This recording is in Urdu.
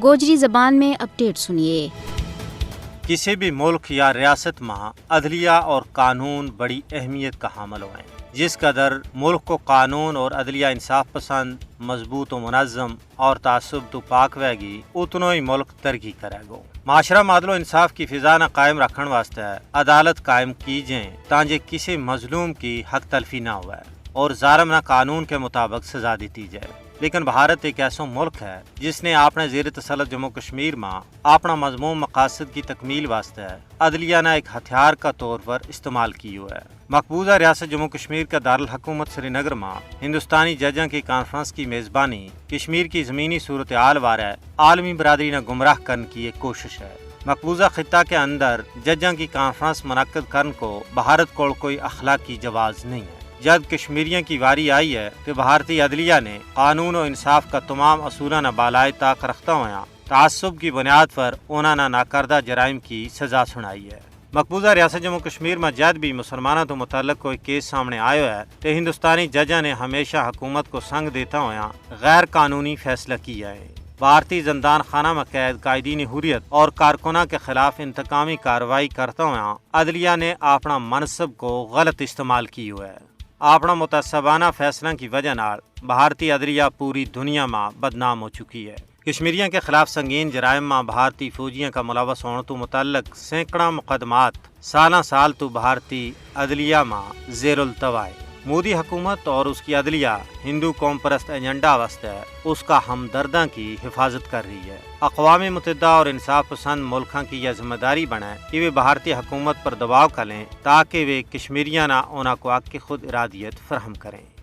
گوجری زبان میں اپڈیٹ سنیے۔ کسی بھی ملک یا ریاست میں عدلیہ اور قانون بڑی اہمیت کا حامل ہوئے ہیں۔ جس قدر ملک کو قانون اور عدلیہ انصاف پسند، مضبوط و منظم اور تعصب تو پاک وے گی، اتنو ہی ملک ترقی کرے گا۔ معاشرہ عدل و انصاف کی فضا نہ قائم رکھن واسطے عدالت قائم کی جائیں تاکہ کسی مظلوم کی حق تلفی نہ ہوئے اور ظالم نہ قانون کے مطابق سزا دیتی جائے۔ لیکن بھارت ایک ایسا ملک ہے جس نے اپنے زیر تسلط جموں کشمیر میں اپنا مضمون مقاصد کی تکمیل واسطے عدلیہ نہ ایک ہتھیار کا طور پر استعمال کی ہوا ہے۔ مقبوضہ ریاست جموں کشمیر کا دارالحکومت سری نگر میں ہندوستانی ججوں کی کانفرنس کی میزبانی کشمیر کی زمینی صورتحال وارے عالمی برادری نے گمراہ کرنے کی ایک کوشش ہے۔ مقبوضہ خطہ کے اندر ججوں کی کانفرنس منعقد کرنے کو بھارت کو کوئی اخلاقی جواز نہیں ہے۔ جب کشمیریوں کی واری آئی ہے کہ بھارتی عدلیہ نے قانون و انصاف کا تمام اصولوں نہ بالائے طاق رکھتا ہوا تعصب کی بنیاد پر انہوں نے ناکردہ جرائم کی سزا سنائی ہے۔ مقبوضہ ریاست جموں کشمیر میں جد بھی مسلمانوں تو متعلق کوئی کیس سامنے آیا ہے تو ہندوستانی ججوں نے ہمیشہ حکومت کو سنگ دیتا ہوا غیر قانونی فیصلہ کیا ہے۔ بھارتی زندان خانہ میں قید قائدین حریت اور کارکنوں کے خلاف انتقامی کارروائی کرتا ہوا عدلیہ نے اپنا منصب کو غلط استعمال کی ہوا ہے۔ اپنا متعصبانہ فیصلوں کی وجہ نال بھارتی عدلیہ پوری دنیا میں بدنام ہو چکی ہے۔ کشمیریوں کے خلاف سنگین جرائم میں بھارتی فوجیوں کا ملوث ہونے تو متعلق سینکڑا مقدمات سالہ سال تو بھارتی عدلیہ میں زیر التوا ہے۔ مودی حکومت اور اس کی عدلیہ ہندو قوم پرست ایجنڈا واسطے اس کا ہمدردوں کی حفاظت کر رہی ہے۔ اقوام متحدہ اور انصاف پسند ملکوں کی یہ ذمہ داری بنے کہ وہ بھارتی حکومت پر دباؤ کریں تاکہ وہ کشمیریوں نہ انہوں کو حق کی خود ارادیت فراہم کریں۔